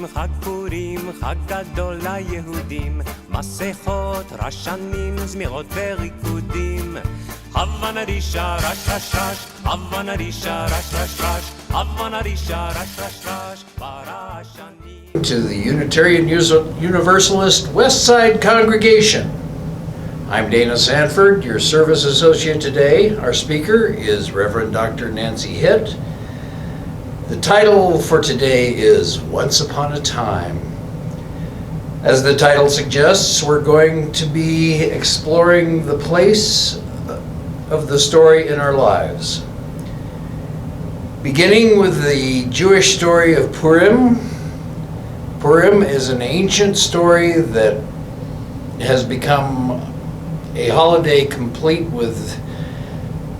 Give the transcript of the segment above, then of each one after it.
חג פורים, חג גדול ליהודים, מסכות, רשנים, זמירות וריקודים. Havanarisha, rash, rash, rash, Havanarisha, rash, rash, rash, Havanarisha, rash, rash, rash, Parashani. To the Unitarian Universalist West Side Congregation. I'm Dana Sanford, your service associate today. Our speaker is Reverend Dr. Nancy Hitt. The title for today is Once Upon a Time. As the title suggests, we're going to be exploring the place of the story in our lives. Beginning with the Jewish story of Purim. Purim is an ancient story that has become a holiday complete with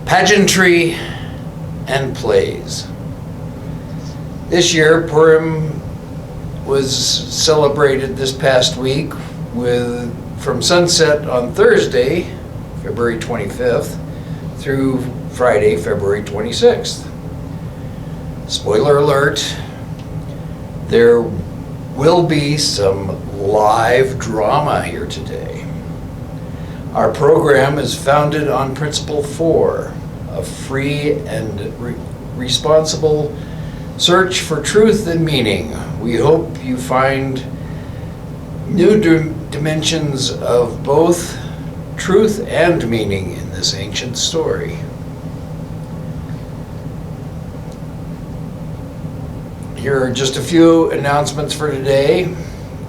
pageantry and plays. This year, Purim was celebrated this past week from sunset on Thursday, February 25th, through Friday, February 26th. Spoiler alert, there will be some live drama here today. Our program is founded on Principle 4, a free and responsible search for truth and meaning. We hope you find new dimensions of both truth and meaning in this ancient story. Here are just a few announcements for today.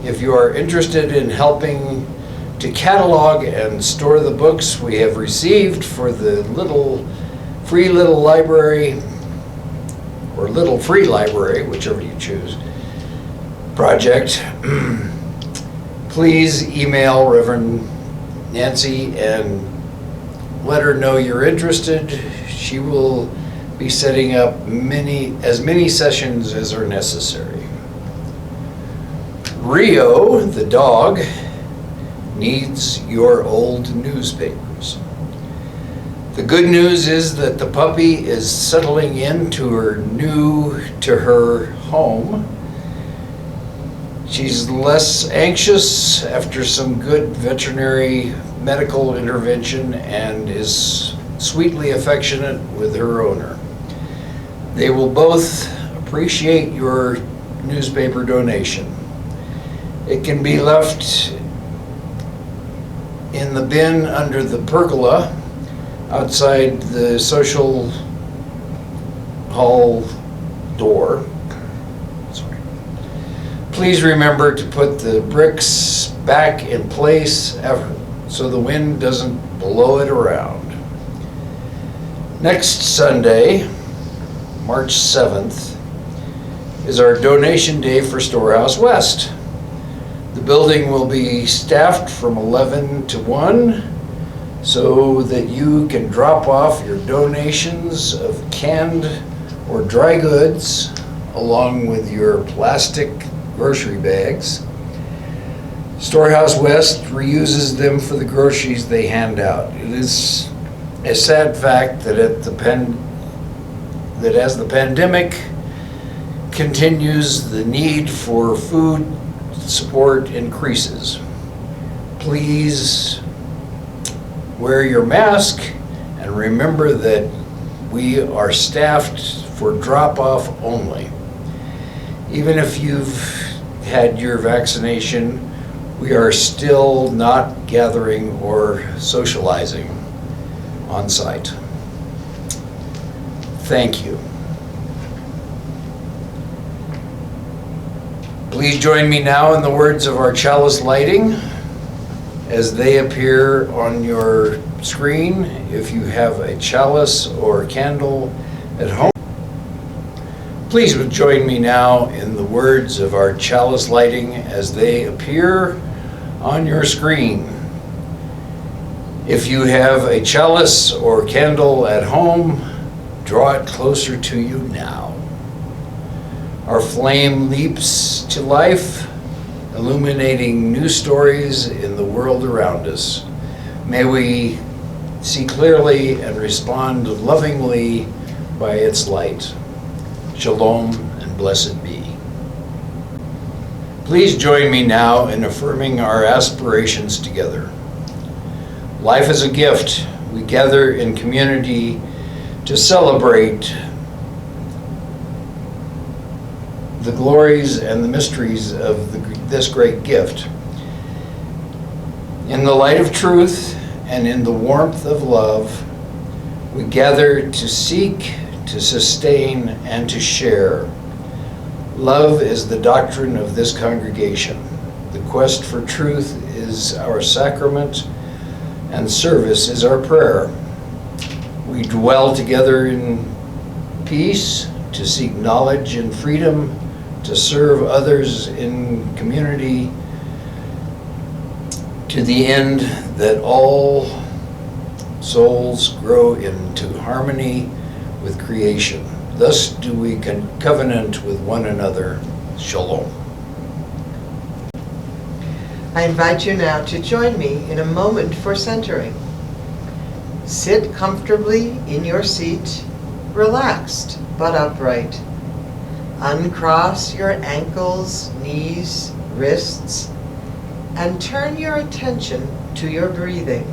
If you are interested in helping to catalog and store the books we have received for the free little library, or little free library, whichever you choose, project, please email Reverend Nancy and let her know you're interested. She will be setting up as many sessions as are necessary. Rio, the dog, needs your old newspapers. The good news is that the puppy is settling into her home. She's less anxious after some good veterinary medical intervention and is sweetly affectionate with her owner. They will both appreciate your newspaper donation. It can be left in the bin under the pergola outside the social hall door. Please remember to put the bricks back in place so the wind doesn't blow it around. Next Sunday, March 7th, is our donation day for Storehouse West. The building will be staffed from 11 to 1 so that you can drop off your donations of canned or dry goods along with your plastic grocery bags. Storehouse West reuses them for the groceries they hand out. It is a sad fact that as the pandemic continues, the need for food support increases. Please wear your mask and remember that we are staffed for drop-off only. Even if you've had your vaccination, we are still not gathering or socializing on site. Thank you. Please join me now in the words of our chalice lighting as they appear on your screen. If you have a chalice or candle at home, please join me now in the words of our chalice lighting as they appear on your screen. If you have a chalice or candle at home, draw it closer to you now. Our flame leaps to life, illuminating new stories in the world around us. May we see clearly and respond lovingly by its light. Shalom and blessed be. Please join me now in affirming our aspirations together. Life is a gift. We gather in community to celebrate the glories and the mysteries of this great gift. In the light of truth and in the warmth of love, we gather to seek, to sustain, and to share. Love is the doctrine of this congregation. The quest for truth is our sacrament, and service is our prayer. We dwell together in peace, to seek knowledge and freedom, to serve others in community, to the end that all souls grow into harmony with creation. Thus do we covenant with one another. Shalom. I invite you now to join me in a moment for centering. Sit comfortably in your seat, relaxed but upright. Uncross your ankles, knees, wrists, and turn your attention to your breathing.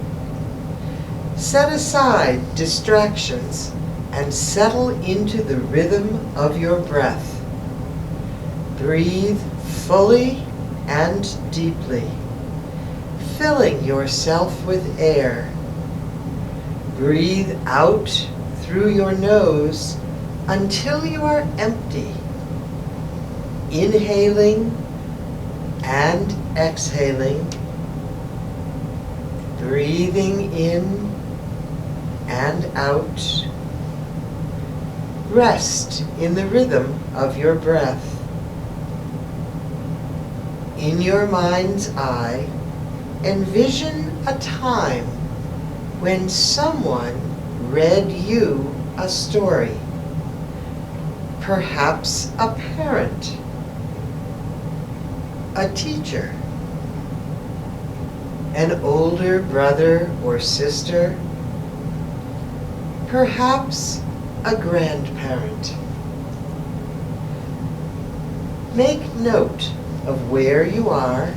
Set aside distractions and settle into the rhythm of your breath. Breathe fully and deeply, filling yourself with air. Breathe out through your nose until you are empty, inhaling and exhaling, breathing in and out. Rest in the rhythm of your breath. In your mind's eye, envision a time when someone read you a story. Perhaps a parent, a teacher, an older brother or sister, perhaps a grandparent. Make note of where you are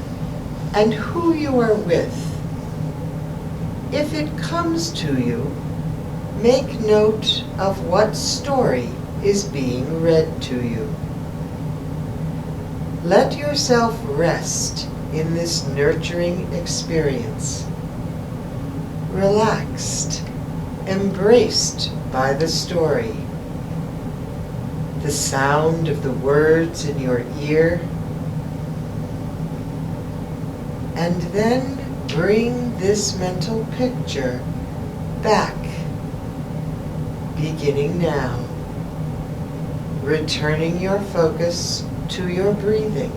and who you are with. If it comes to you, make note of what story is being read to you. Let yourself rest in this nurturing experience, relaxed, embraced by the story, the sound of the words in your ear, and then bring this mental picture back, beginning now, returning your focus to your breathing,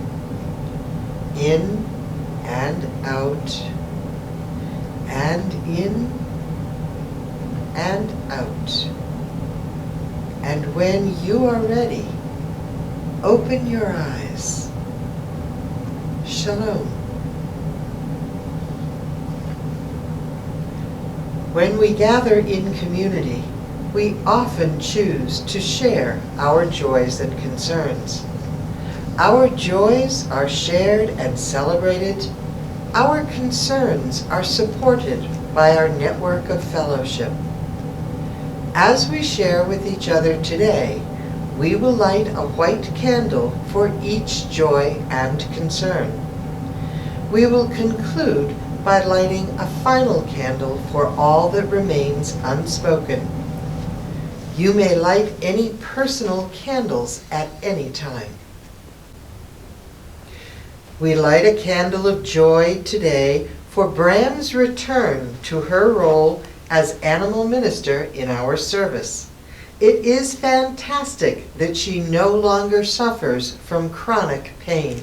in and out, and in and out. And when you are ready, open your eyes. Shalom. When we gather in community, we often choose to share our joys and concerns. Our joys are shared and celebrated. Our concerns are supported by our network of fellowship. As we share with each other today, we will light a white candle for each joy and concern. We will conclude by lighting a final candle for all that remains unspoken. You may light any personal candles at any time. We light a candle of joy today for Bram's return to her role as animal minister in our service. It is fantastic that she no longer suffers from chronic pain.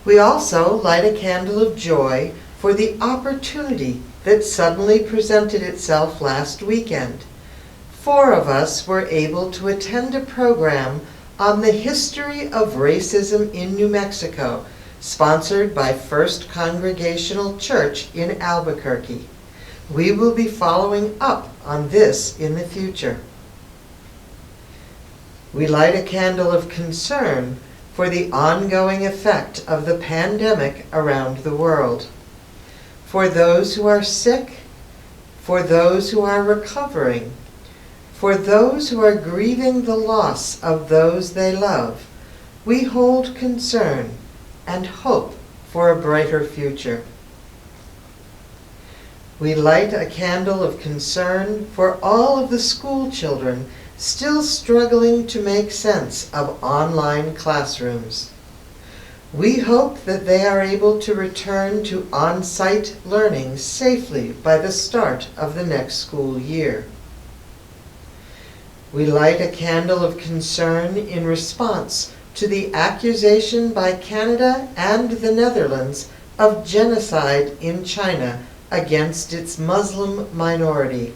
We also light a candle of joy for the opportunity that suddenly presented itself last weekend. 4 of us were able to attend a program on the history of racism in New Mexico, sponsored by First Congregational Church in Albuquerque. We will be following up on this in the future. We light a candle of concern for the ongoing effect of the pandemic around the world, for those who are sick, for those who are recovering, for those who are grieving the loss of those they love. We hold concern and hope for a brighter future. We light a candle of concern for all of the school children still struggling to make sense of online classrooms. We hope that they are able to return to on-site learning safely by the start of the next school year. We light a candle of concern in response to the accusation by Canada and the Netherlands of genocide in China against its Muslim minority.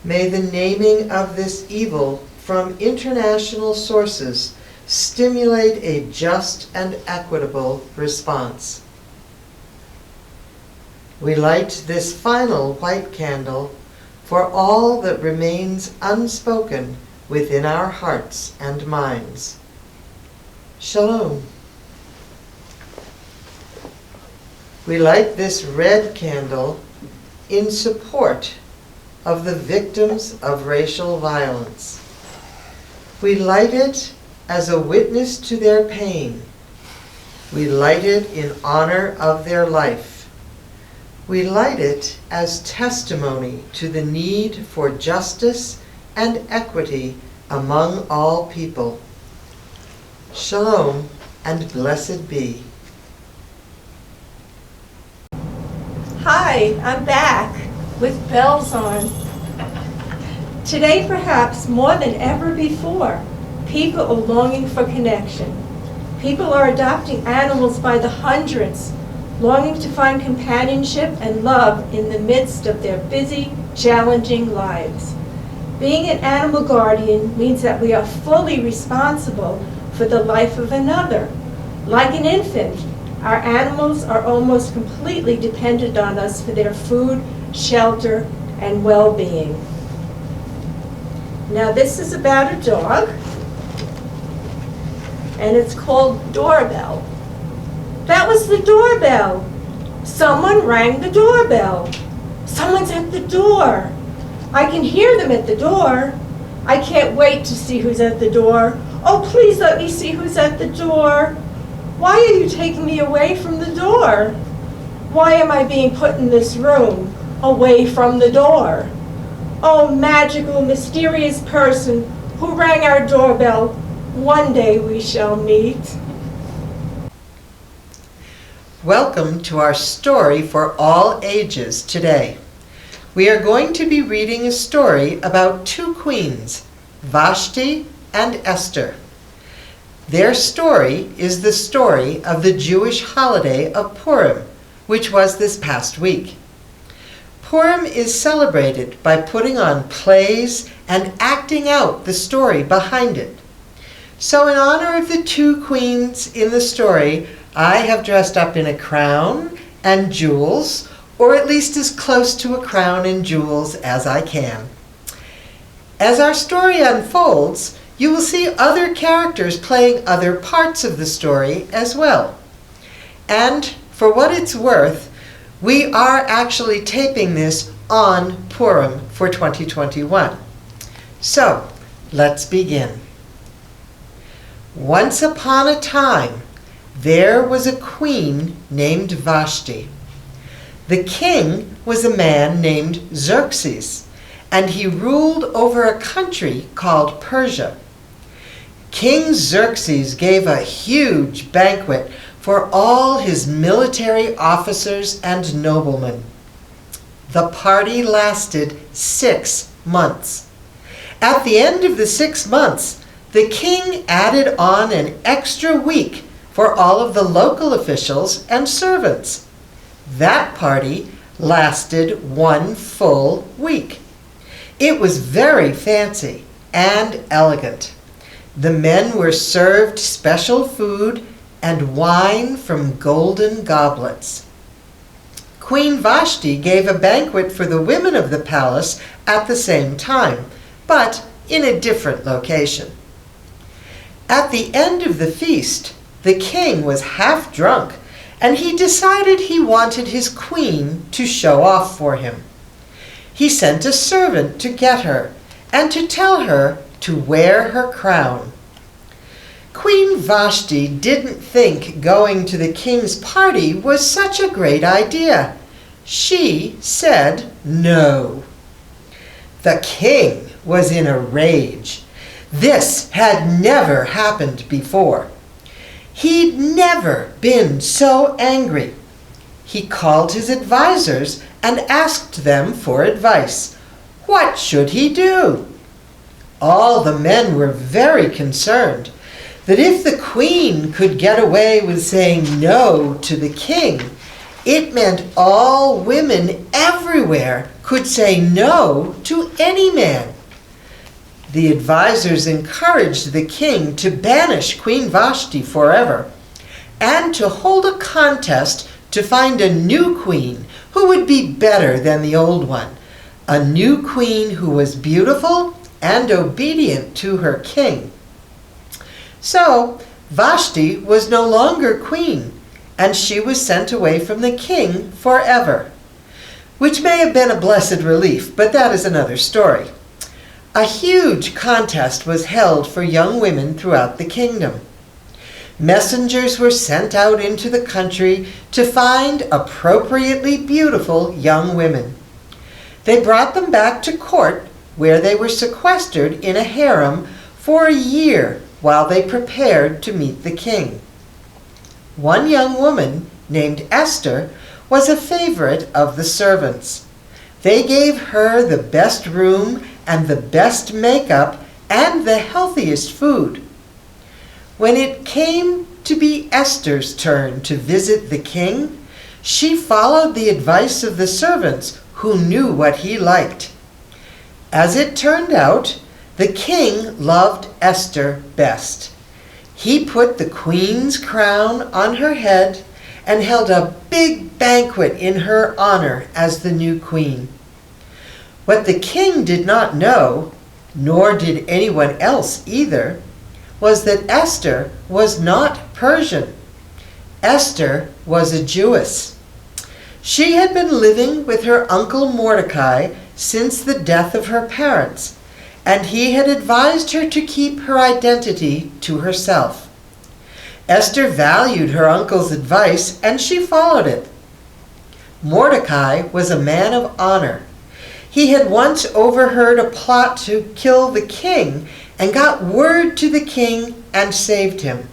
May the naming of this evil from international sources stimulate a just and equitable response. We light this final white candle for all that remains unspoken within our hearts and minds. Shalom. We light this red candle in support of the victims of racial violence. We light it as a witness to their pain. We light it in honor of their life. We light it as testimony to the need for justice and equity among all people. Shalom and blessed be. Hi, I'm back with bells on. Today, perhaps more than ever before, people are longing for connection. People are adopting animals by the hundreds, longing to find companionship and love in the midst of their busy, challenging lives. Being an animal guardian means that we are fully responsible for the life of another. Like an infant, our animals are almost completely dependent on us for their food, shelter, and well-being. Now this is about a dog, and it's called Doorbell. That was the doorbell. Someone rang the doorbell. Someone's at the door. I can hear them at the door. I can't wait to see who's at the door. Oh, please let me see who's at the door. Why are you taking me away from the door? Why am I being put in this room, away from the door? Oh, magical, mysterious person who rang our doorbell, one day we shall meet. Welcome to our story for all ages today. We are going to be reading a story about two queens, Vashti and Esther. Their story is the story of the Jewish holiday of Purim, which was this past week. Purim is celebrated by putting on plays and acting out the story behind it. So in honor of the two queens in the story, I have dressed up in a crown and jewels, or at least as close to a crown and jewels as I can. As our story unfolds, you will see other characters playing other parts of the story as well. And for what it's worth, we are actually taping this on Purim for 2021. So, let's begin. Once upon a time, there was a queen named Vashti. The king was a man named Xerxes, and he ruled over a country called Persia. King Xerxes gave a huge banquet for all his military officers and noblemen. The party lasted 6 months. At the end of the 6 months, the king added on an extra week for all of the local officials and servants. That party lasted 1 full week. It was very fancy and elegant. The men were served special food and wine from golden goblets. Queen Vashti gave a banquet for the women of the palace at the same time, but in a different location. At the end of the feast, the king was half drunk, and he decided he wanted his queen to show off for him. He sent a servant to get her and to tell her to wear her crown. Queen Vashti didn't think going to the king's party was such a great idea. She said no. The king was in a rage. This had never happened before. He'd never been so angry. He called his advisors and asked them for advice. What should he do? All the men were very concerned that if the queen could get away with saying no to the king, it meant all women everywhere could say no to any man. The advisors encouraged the king to banish Queen Vashti forever and to hold a contest to find a new queen who would be better than the old one, a new queen who was beautiful and obedient to her king. So Vashti was no longer queen, and she was sent away from the king forever, which may have been a blessed relief, but that is another story. A huge contest was held for young women throughout the kingdom. Messengers were sent out into the country to find appropriately beautiful young women. They brought them back to court, where they were sequestered in a harem for a year while they prepared to meet the king. One young woman, named Esther, was a favorite of the servants. They gave her the best room and the best makeup and the healthiest food. When it came to be Esther's turn to visit the king, she followed the advice of the servants who knew what he liked. As it turned out, the king loved Esther best. He put the queen's crown on her head and held a big banquet in her honor as the new queen. What the king did not know, nor did anyone else either, was that Esther was not Persian. Esther was a Jewess. She had been living with her uncle Mordecai since the death of her parents, and he had advised her to keep her identity to herself. Esther valued her uncle's advice, and she followed it. Mordecai was a man of honor. He had once overheard a plot to kill the king and got word to the king and saved him.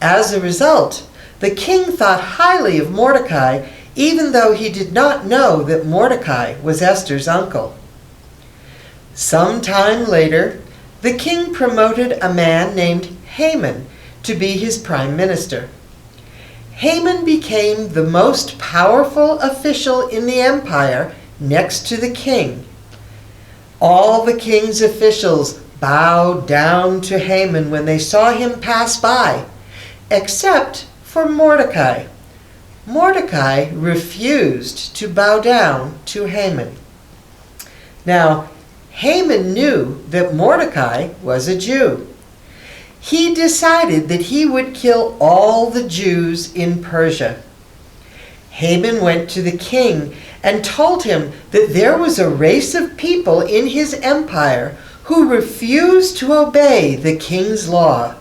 As a result, the king thought highly of Mordecai, even though he did not know that Mordecai was Esther's uncle. Some time later, the king promoted a man named Haman to be his prime minister. Haman became the most powerful official in the empire next to the king. All the king's officials bowed down to Haman when they saw him pass by, except for Mordecai. Mordecai refused to bow down to Haman. Now, Haman knew that Mordecai was a Jew. He decided that he would kill all the Jews in Persia. Haman went to the king and told him that there was a race of people in his empire who refused to obey the king's law.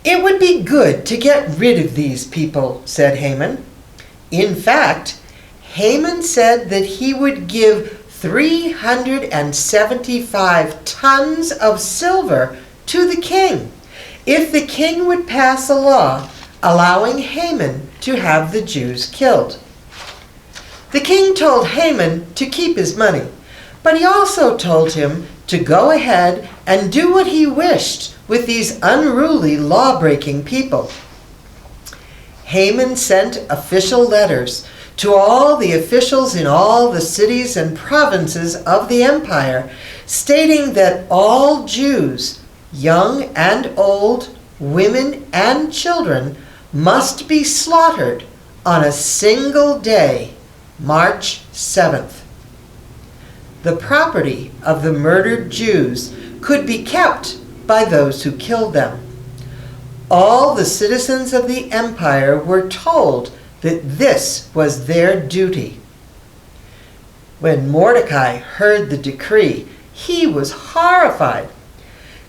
"It would be good to get rid of these people," said Haman. In fact, Haman said that he would give 375 tons of silver to the king if the king would pass a law allowing Haman to have the Jews killed. The king told Haman to keep his money, but he also told him to go ahead and do what he wished with these unruly law-breaking people. Haman sent official letters to all the officials in all the cities and provinces of the empire, stating that all Jews, young and old, women and children, must be slaughtered on a single day, March 7th. The property of the murdered Jews could be kept by those who killed them. All the citizens of the empire were told that this was their duty. When Mordecai heard the decree, he was horrified.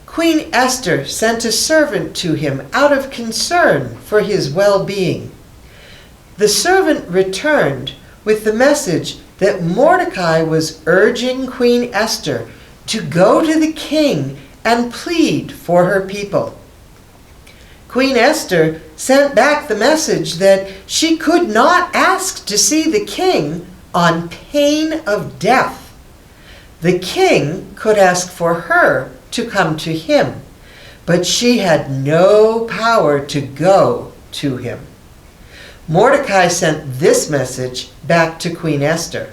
Queen Esther sent a servant to him out of concern for his well-being. The servant returned with the message that Mordecai was urging Queen Esther to go to the king and plead for her people. Queen Esther sent back the message that she could not ask to see the king on pain of death. The king could ask for her to come to him, but she had no power to go to him. Mordecai sent this message back to Queen Esther.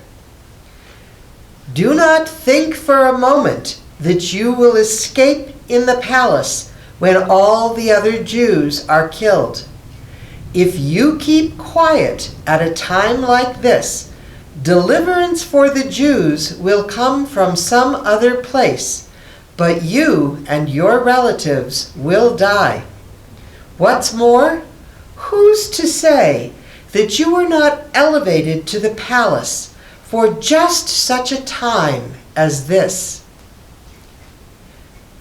Do not think for a moment that you will escape in the palace when all the other Jews are killed. If you keep quiet at a time like this, deliverance for the Jews will come from some other place, but you and your relatives will die. What's more, who's to say that you were not elevated to the palace for just such a time as this?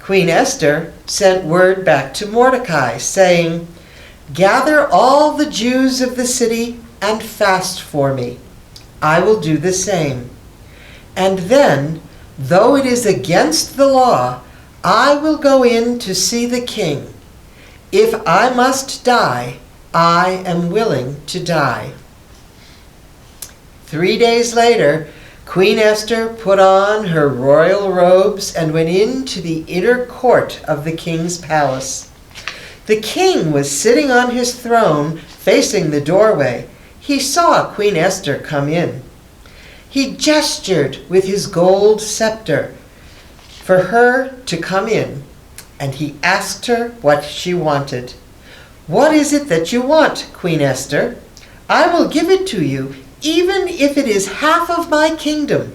Queen Esther sent word back to Mordecai, saying, Gather all the Jews of the city and fast for me. I will do the same. And then, though it is against the law, I will go in to see the king. If I must die, I am willing to die. 3 days later, Queen Esther put on her royal robes and went into the inner court of the king's palace. The king was sitting on his throne facing the doorway. He saw Queen Esther come in. He gestured with his gold scepter for her to come in, and he asked her what she wanted. What is it that you want, Queen Esther? I will give it to you, even if it is half of my kingdom.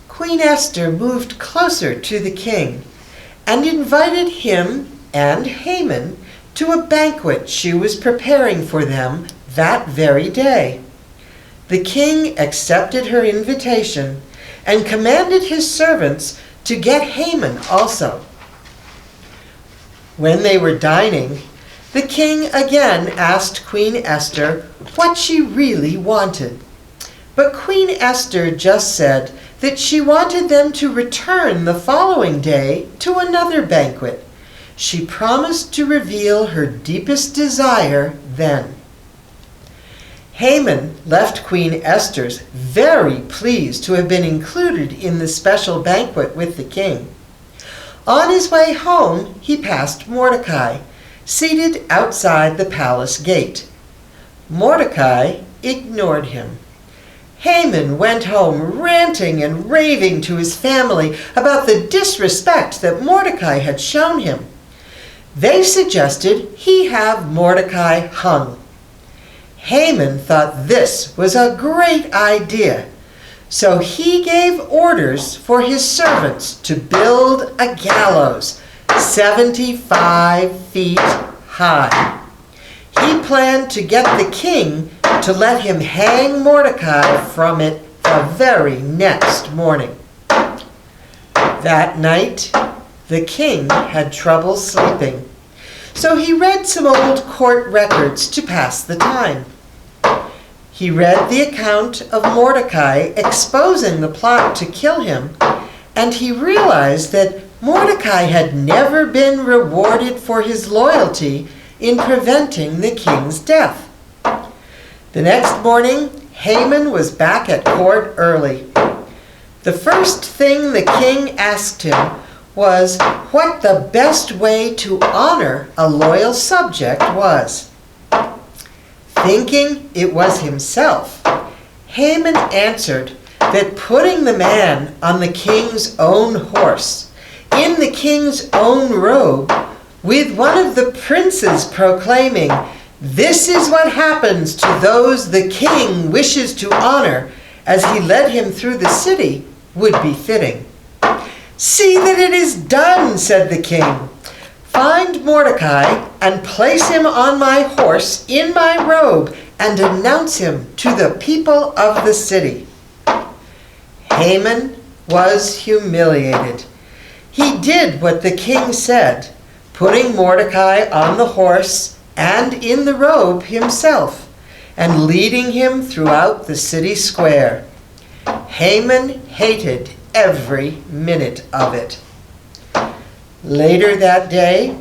Queen Esther moved closer to the king and invited him and Haman to a banquet she was preparing for them that very day. The king accepted her invitation and commanded his servants to get Haman also. When they were dining, the king again asked Queen Esther what she really wanted. But Queen Esther just said that she wanted them to return the following day to another banquet. She promised to reveal her deepest desire then. Haman left Queen Esther's very pleased to have been included in the special banquet with the king. On his way home, he passed Mordecai, seated outside the palace gate. Mordecai ignored him. Haman went home ranting and raving to his family about the disrespect that Mordecai had shown him. They suggested he have Mordecai hung. Haman thought this was a great idea, so he gave orders for his servants to build a gallows 75 feet high. He planned to get the king to let him hang Mordecai from it the very next morning. That night, the king had trouble sleeping, so he read some old court records to pass the time. He read the account of Mordecai exposing the plot to kill him, and he realized that Mordecai had never been rewarded for his loyalty in preventing the king's death. The next morning, Haman was back at court early. The first thing the king asked him was what the best way to honor a loyal subject was. Thinking it was himself, Haman answered that putting the man on the king's own horse, in the king's own robe, with one of the princes proclaiming, "This is what happens to those the king wishes to honor," as he led him through the city, would be fitting. "See that it is done," said the king. "Find Mordecai and place him on my horse in my robe and announce him to the people of the city." Haman was humiliated. He did what the king said, putting Mordecai on the horse and in the robe himself, and leading him throughout the city square. Haman hated every minute of it. Later that day,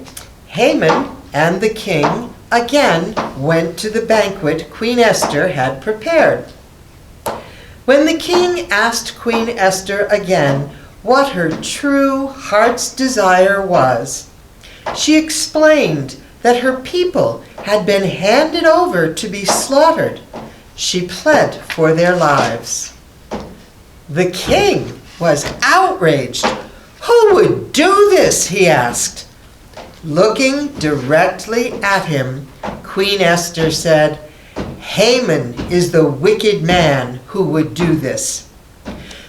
Haman and the king again went to the banquet Queen Esther had prepared. When the king asked Queen Esther again what her true heart's desire was, she explained that her people had been handed over to be slaughtered. She pled for their lives. The king was outraged. "Who would do this?" he asked. Looking directly at him, Queen Esther said, "Haman is the wicked man who would do this."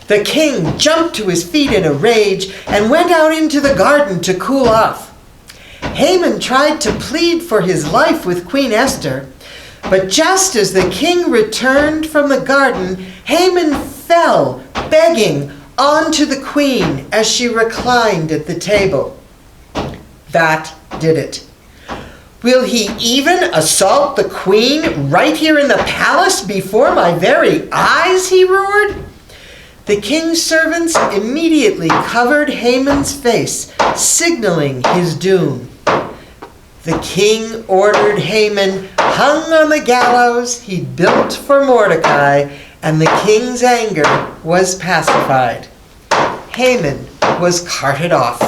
The king jumped to his feet in a rage and went out into the garden to cool off. Haman tried to plead for his life with Queen Esther, but just as the king returned from the garden, Haman fell, begging, onto the queen as she reclined at the table. That did it. "Will he even assault the queen right here in the palace before my very eyes?" he roared. The king's servants immediately covered Haman's face, signaling his doom. The king ordered Haman hung on the gallows he'd built for Mordecai, and the king's anger was pacified. Haman was carted off.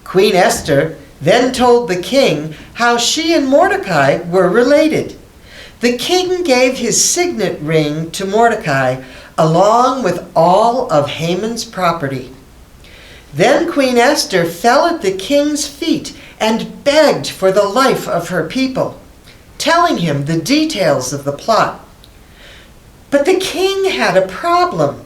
Queen Esther then told the king how she and Mordecai were related. The king gave his signet ring to Mordecai along with all of Haman's property. Then Queen Esther fell at the king's feet and begged for the life of her people, telling him the details of the plot. But the king had a problem.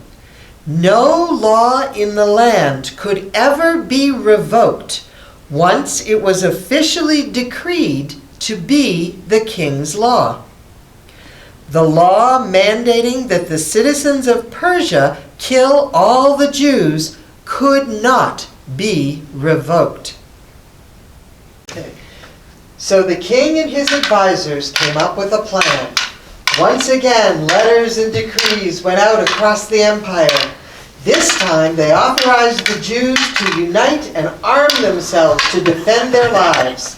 No law in the land could ever be revoked once it was officially decreed to be the king's law. The law mandating that the citizens of Persia kill all the Jews could not be revoked. So the king and his advisors came up with a plan. Once again, letters and decrees went out across the empire. This time, they authorized the Jews to unite and arm themselves to defend their lives.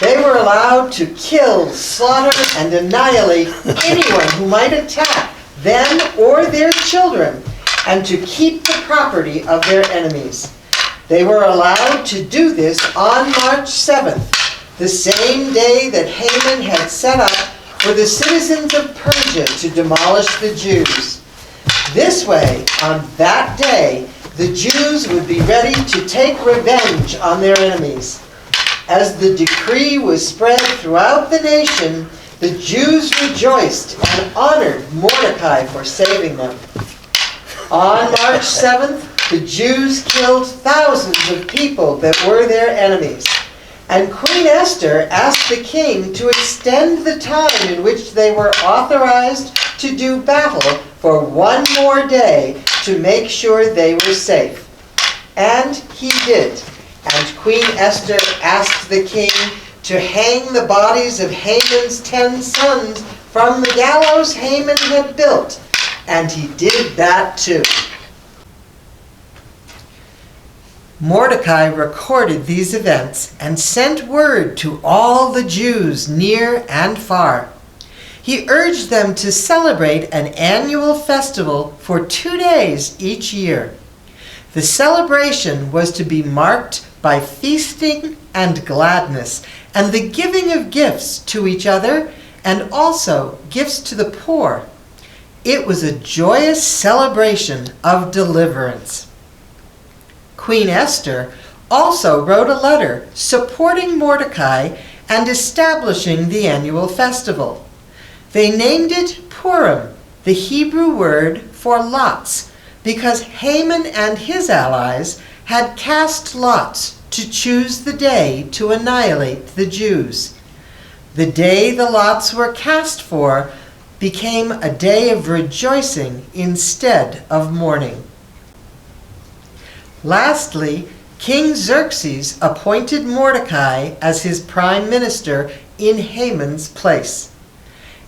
They were allowed to kill, slaughter, and annihilate anyone who might attack them or their children, and to keep the property of their enemies. They were allowed to do this on March 7th, the same day that Haman had set up for the citizens of Persia to demolish the Jews. This way, on that day, the Jews would be ready to take revenge on their enemies. As the decree was spread throughout the nation, the Jews rejoiced and honored Mordecai for saving them. On March 7th, the Jews killed thousands of people that were their enemies. And Queen Esther asked the king to extend the time in which they were authorized to do battle for one more day to make sure they were safe. And he did. And Queen Esther asked the king to hang the bodies of Haman's 10 sons from the gallows Haman had built. And he did that too. Mordecai recorded these events and sent word to all the Jews near and far. He urged them to celebrate an annual festival for 2 days each year. The celebration was to be marked by feasting and gladness, and the giving of gifts to each other, and also gifts to the poor. It was a joyous celebration of deliverance. Queen Esther also wrote a letter supporting Mordecai and establishing the annual festival. They named it Purim, the Hebrew word for lots, because Haman and his allies had cast lots to choose the day to annihilate the Jews. The day the lots were cast for became a day of rejoicing instead of mourning. Lastly, King Xerxes appointed Mordecai as his prime minister in Haman's place.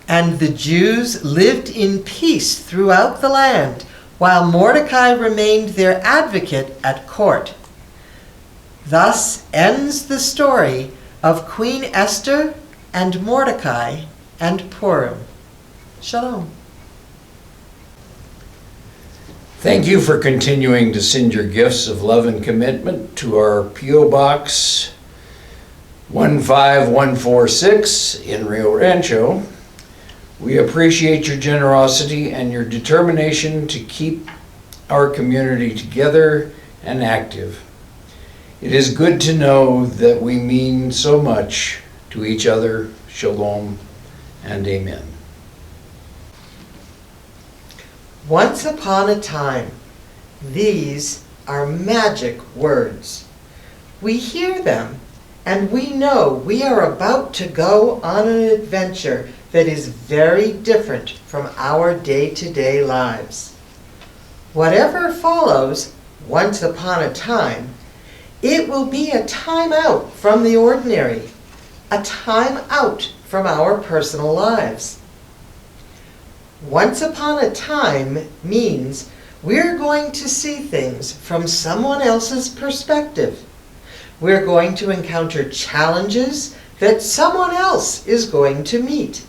And the Jews lived in peace throughout the land, while Mordecai remained their advocate at court. Thus ends the story of Queen Esther and Mordecai and Purim. Shalom. Thank you for continuing to send your gifts of love and commitment to our P.O. Box 15146 in Rio Rancho. We appreciate your generosity and your determination to keep our community together and active. It is good to know that we mean so much to each other. Shalom and amen. Once upon a time, these are magic words. We hear them, and we know we are about to go on an adventure that is very different from our day-to-day lives. Whatever follows, once upon a time, it will be a time out from the ordinary, a time out from our personal lives. Once upon a time means we're going to see things from someone else's perspective. We're going to encounter challenges that someone else is going to meet.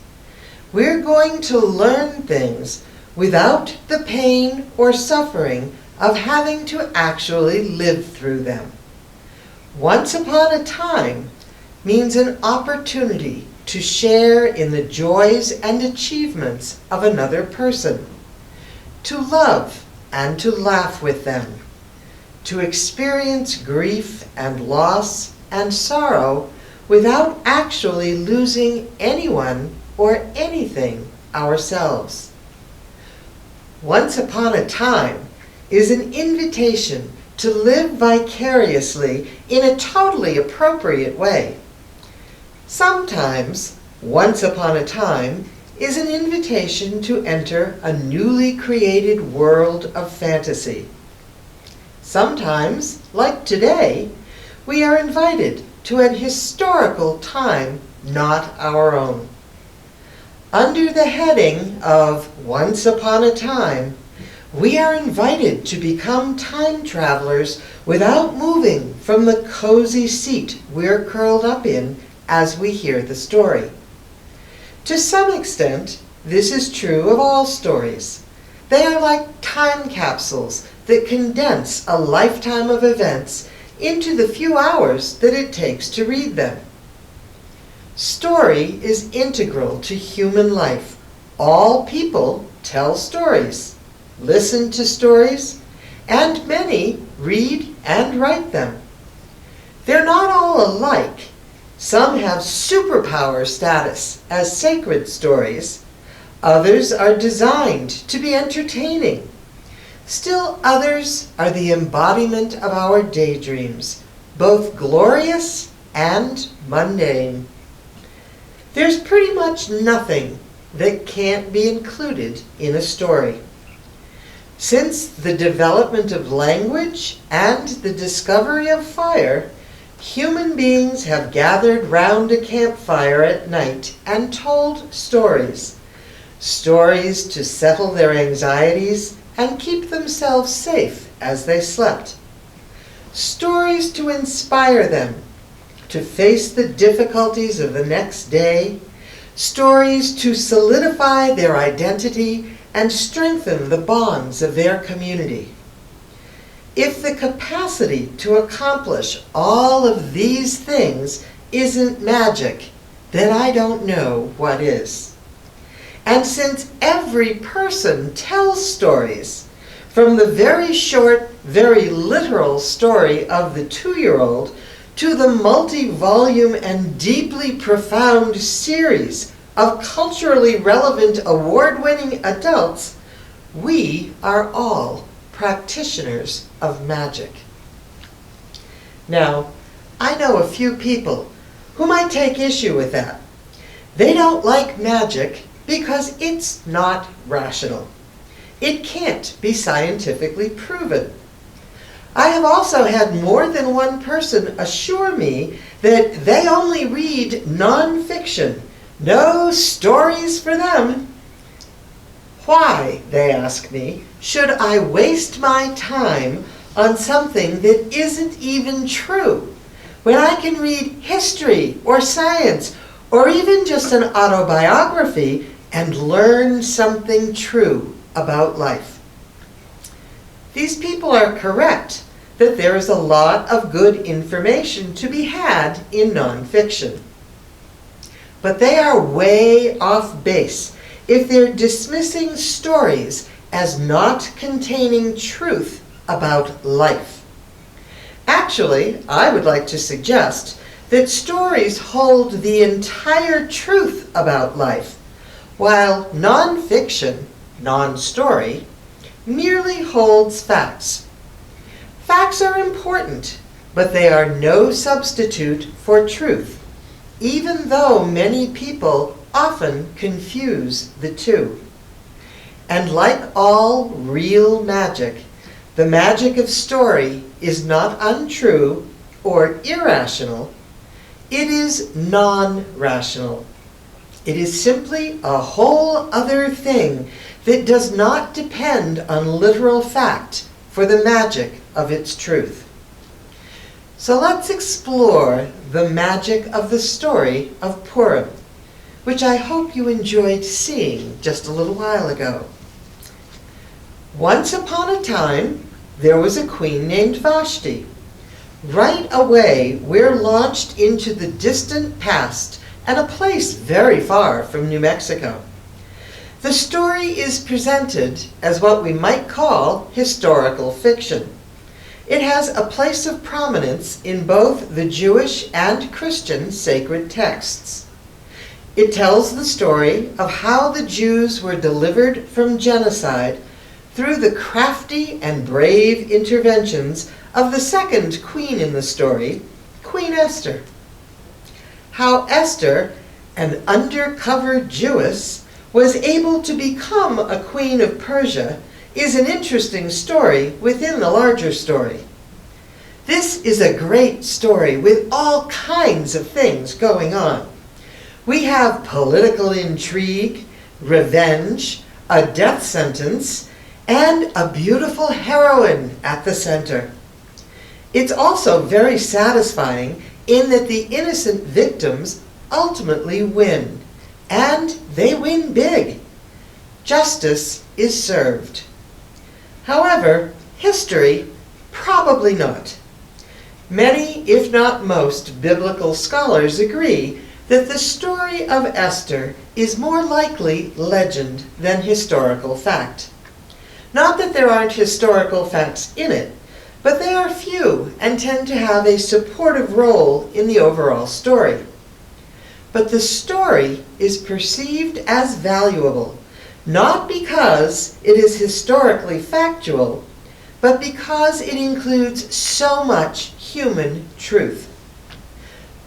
We're going to learn things without the pain or suffering of having to actually live through them. Once upon a time means an opportunity to share in the joys and achievements of another person, to love and to laugh with them, to experience grief and loss and sorrow without actually losing anyone or anything ourselves. Once upon a time is an invitation to live vicariously in a totally appropriate way. Sometimes, once upon a time is an invitation to enter a newly created world of fantasy. Sometimes, like today, we are invited to an historical time not our own. Under the heading of Once Upon a Time, we are invited to become time travelers without moving from the cozy seat we're curled up in as we hear the story. To some extent, this is true of all stories. They are like time capsules that condense a lifetime of events into the few hours that it takes to read them. Story is integral to human life. All people tell stories, listen to stories, and many read and write them. They're not all alike. Some have superpower status as sacred stories. Others are designed to be entertaining. Still others are the embodiment of our daydreams, both glorious and mundane. There's pretty much nothing that can't be included in a story. Since the development of language and the discovery of fire, human beings have gathered round a campfire at night and told stories. Stories to settle their anxieties and keep themselves safe as they slept. Stories to inspire them to face the difficulties of the next day. Stories to solidify their identity and strengthen the bonds of their community. If the capacity to accomplish all of these things isn't magic, then I don't know what is. And since every person tells stories, from the very short, very literal story of the 2-year-old to the multi-volume and deeply profound series of culturally relevant award-winning adults, we are all practitioners of magic. Now, I know a few people who might take issue with that. They don't like magic because it's not rational. It can't be scientifically proven. I have also had more than one person assure me that they only read nonfiction, no stories for them. Why, they ask me, should I waste my time on something that isn't even true, when I can read history or science or even just an autobiography and learn something true about life? These people are correct that there is a lot of good information to be had in nonfiction. But they are way off base if they're dismissing stories as not containing truth about life. Actually, I would like to suggest that stories hold the entire truth about life, while nonfiction, non-story, merely holds facts. Facts are important, but they are no substitute for truth, even though many people often confuse the two. And like all real magic, the magic of story is not untrue or irrational. It is non-rational. It is simply a whole other thing that does not depend on literal fact for the magic of its truth. So let's explore the magic of the story of Purim, which I hope you enjoyed seeing just a little while ago. Once upon a time, there was a queen named Vashti. Right away, we're launched into the distant past and a place very far from New Mexico. The story is presented as what we might call historical fiction. It has a place of prominence in both the Jewish and Christian sacred texts. It tells the story of how the Jews were delivered from genocide through the crafty and brave interventions of the second queen in the story, Queen Esther. How Esther, an undercover Jewess, was able to become a queen of Persia is an interesting story within the larger story. This is a great story with all kinds of things going on. We have political intrigue, revenge, a death sentence, and a beautiful heroine at the center. It's also very satisfying in that the innocent victims ultimately win, and they win big. Justice is served. However, history, probably not. Many, if not most, biblical scholars agree that the story of Esther is more likely legend than historical fact. Not that there aren't historical facts in it, but they are few and tend to have a supportive role in the overall story. But the story is perceived as valuable, not because it is historically factual, but because it includes so much human truth.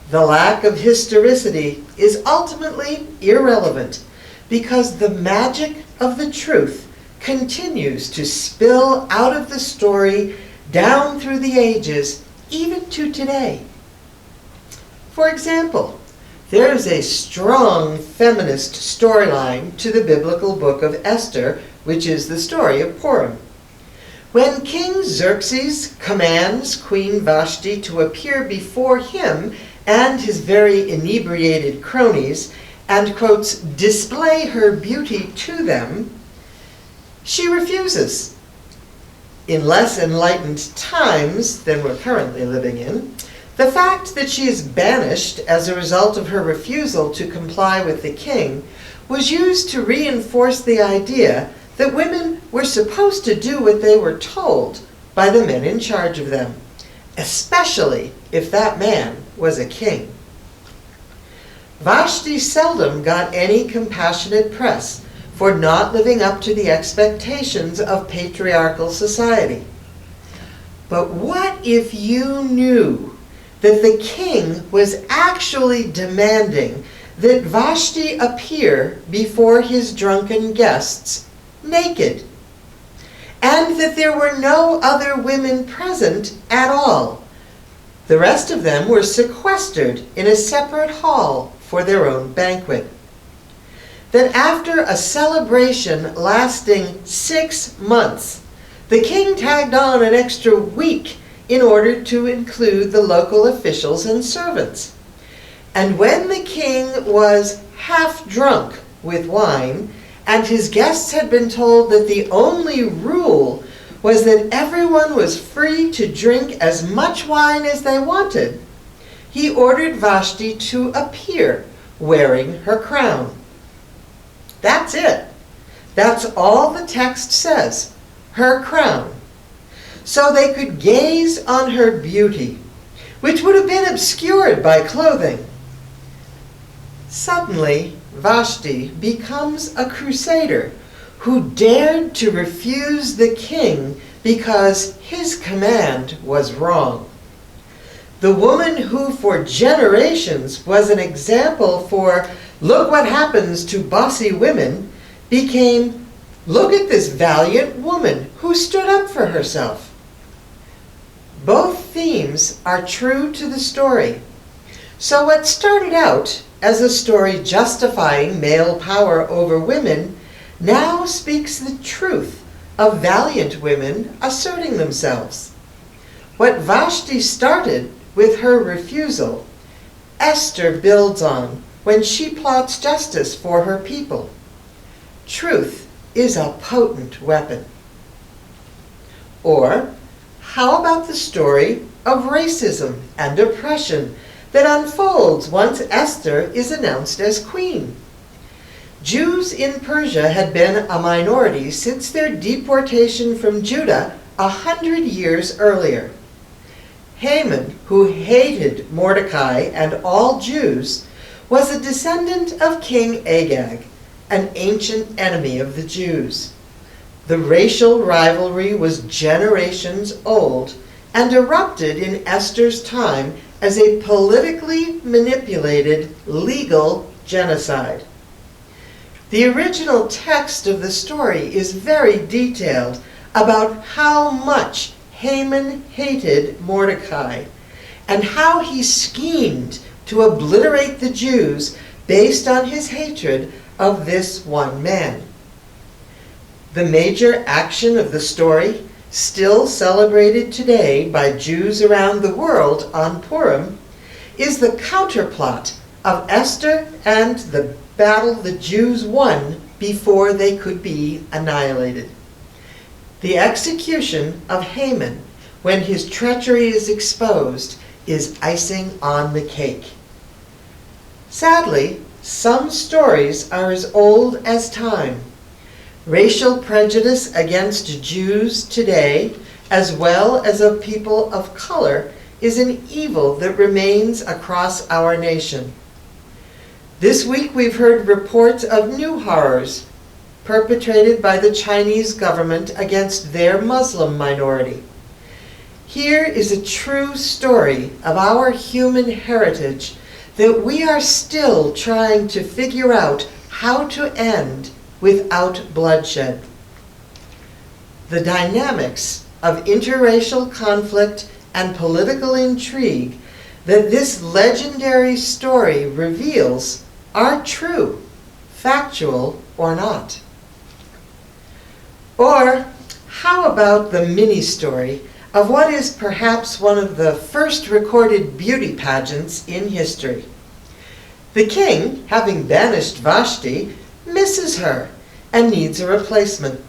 The lack of historicity is ultimately irrelevant because the magic of the truth continues to spill out of the story down through the ages, even to today. For example, there is a strong feminist storyline to the biblical book of Esther, which is the story of Purim. When King Xerxes commands Queen Vashti to appear before him and his very inebriated cronies and, quotes, display her beauty to them, she refuses. In less enlightened times than we're currently living in, the fact that she is banished as a result of her refusal to comply with the king was used to reinforce the idea that women were supposed to do what they were told by the men in charge of them, especially if that man was a king. Vashti seldom got any compassionate press for not living up to the expectations of patriarchal society. But what if you knew that the king was actually demanding that Vashti appear before his drunken guests naked, and that there were no other women present at all? The rest of them were sequestered in a separate hall for their own banquet. That after a celebration lasting 6 months, the king tagged on an extra week in order to include the local officials and servants. And when the king was half drunk with wine, and his guests had been told that the only rule was that everyone was free to drink as much wine as they wanted, he ordered Vashti to appear wearing her crown. That's it. That's all the text says, her crown. So they could gaze on her beauty, which would have been obscured by clothing. Suddenly, Vashti becomes a crusader who dared to refuse the king because his command was wrong. The woman who for generations was an example for look what happens to bossy women became, look at this valiant woman who stood up for herself. Both themes are true to the story. So what started out as a story justifying male power over women now speaks the truth of valiant women asserting themselves. What Vashti started with her refusal, Esther builds on when she plots justice for her people. Truth is a potent weapon. Or, how about the story of racism and oppression that unfolds once Esther is announced as queen? Jews in Persia had been a minority since their deportation from Judah 100 years earlier. Haman, who hated Mordecai and all Jews, was a descendant of King Agag, an ancient enemy of the Jews. The racial rivalry was generations old and erupted in Esther's time as a politically manipulated legal genocide. The original text of the story is very detailed about how much Haman hated Mordecai and how he schemed to obliterate the Jews based on his hatred of this one man. The major action of the story, still celebrated today by Jews around the world on Purim, is the counterplot of Esther and the battle the Jews won before they could be annihilated. The execution of Haman, when his treachery is exposed, is icing on the cake. Sadly, some stories are as old as time. Racial prejudice against Jews today, as well as of people of color, is an evil that remains across our nation. This week we've heard reports of new horrors perpetrated by the Chinese government against their Muslim minority. Here is a true story of our human heritage that we are still trying to figure out how to end without bloodshed. The dynamics of interracial conflict and political intrigue that this legendary story reveals are true, factual or not. Or how about the mini-story of what is perhaps one of the first recorded beauty pageants in history? The king, having banished Vashti, misses her and needs a replacement.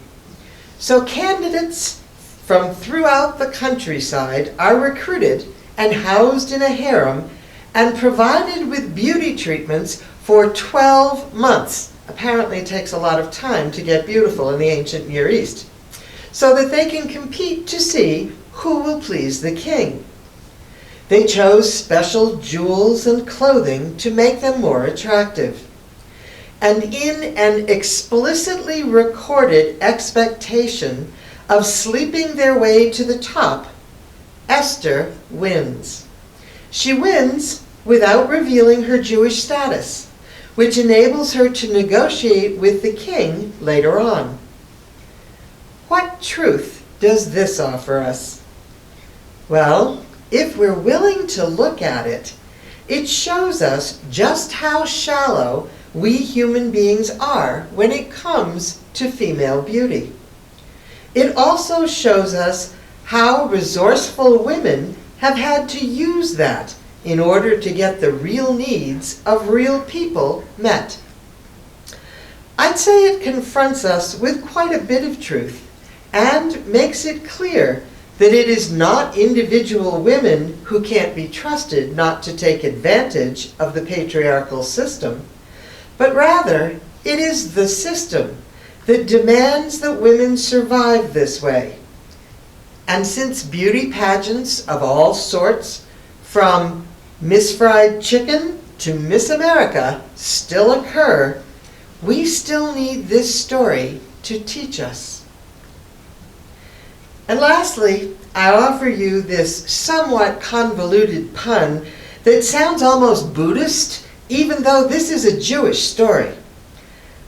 So candidates from throughout the countryside are recruited and housed in a harem and provided with beauty treatments for 12 months. Apparently it takes a lot of time to get beautiful in the ancient Near East, so that they can compete to see who will please the king. They chose special jewels and clothing to make them more attractive. and in an explicitly recorded expectation of sleeping their way to the top, Esther wins. She wins without revealing her Jewish status, which enables her to negotiate with the king later on. What truth does this offer us? Well, if we're willing to look at it, it shows us just how shallow we human beings are when it comes to female beauty. It also shows us how resourceful women have had to use that in order to get the real needs of real people met. I'd say it confronts us with quite a bit of truth and makes it clear that it is not individual women who can't be trusted not to take advantage of the patriarchal system, but rather it is the system that demands that women survive this way. And since beauty pageants of all sorts, from Miss Fried Chicken to Miss America, still occur, we still need this story to teach us. And lastly, I offer you this somewhat convoluted pun that sounds almost Buddhist, even though this is a Jewish story.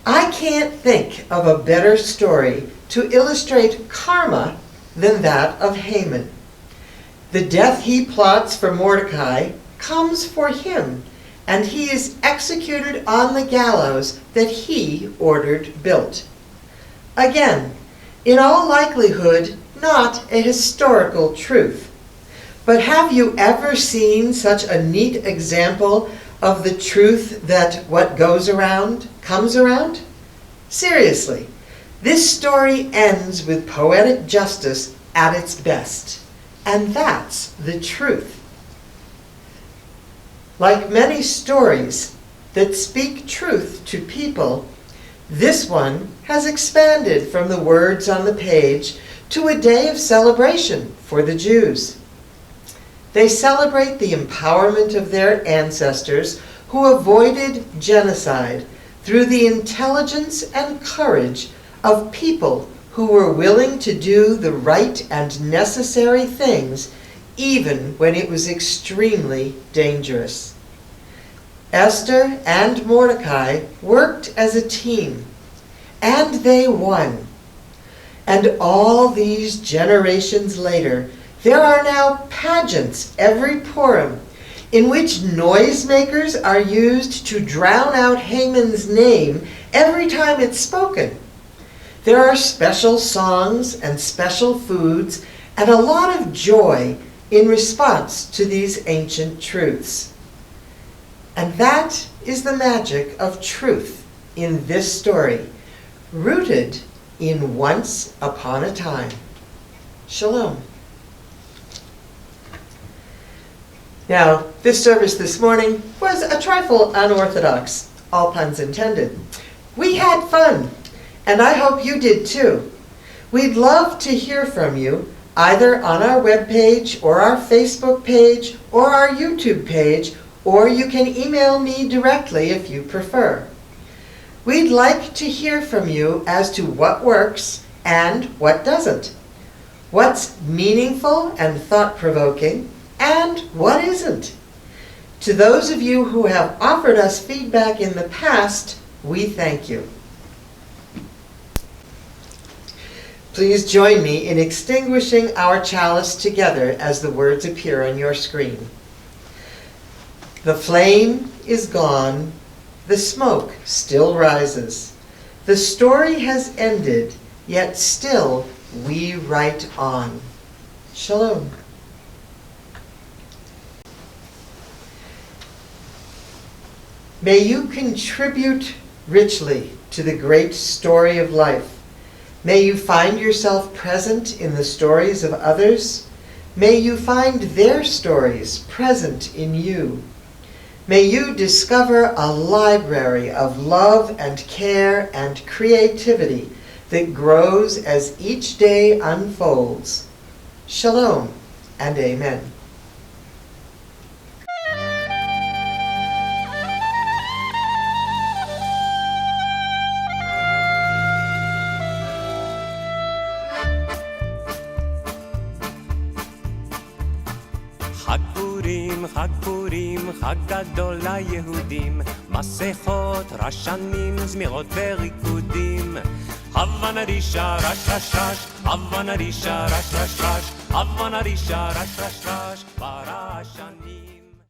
I can't think of a better story to illustrate karma than that of Haman. The death he plots for Mordecai comes for him, and he is executed on the gallows that he ordered built. Again, in all likelihood, not a historical truth. But have you ever seen such a neat example of the truth that what goes around comes around? Seriously, this story ends with poetic justice at its best, and that's the truth. Like many stories that speak truth to people, this one has expanded from the words on the page to a day of celebration for the Jews. They celebrate the empowerment of their ancestors who avoided genocide through the intelligence and courage of people who were willing to do the right and necessary things even when it was extremely dangerous. Esther and Mordecai worked as a team, and they won. And all these generations later, there are now pageants every Purim in which noisemakers are used to drown out Haman's name every time it's spoken. There are special songs and special foods and a lot of joy in response to these ancient truths. And that is the magic of truth in this story, rooted in once upon a time. Shalom. Now, this service this morning was a trifle unorthodox, all puns intended. We had fun, and I hope you did too. We'd love to hear from you, either on our webpage or our Facebook page or our YouTube page, or you can email me directly if you prefer. We'd like to hear from you as to what works and what doesn't, what's meaningful and thought-provoking, and what isn't. To those of you who have offered us feedback in the past, we thank you. Please join me in extinguishing our chalice together as the words appear on your screen. The flame is gone, the smoke still rises. The story has ended, yet still we write on. Shalom. May you contribute richly to the great story of life. May you find yourself present in the stories of others. May you find their stories present in you. May you discover a library of love and care and creativity that grows as each day unfolds. Shalom and amen. חג פורים, חג פורים, חג גדול ליהודים, מסכות, רשנים, זמירות וריקודים. הבה נרישה רש רש רש, הבה נרישה רש רש רש, הבה נרישה רש רש רש, ברשנים.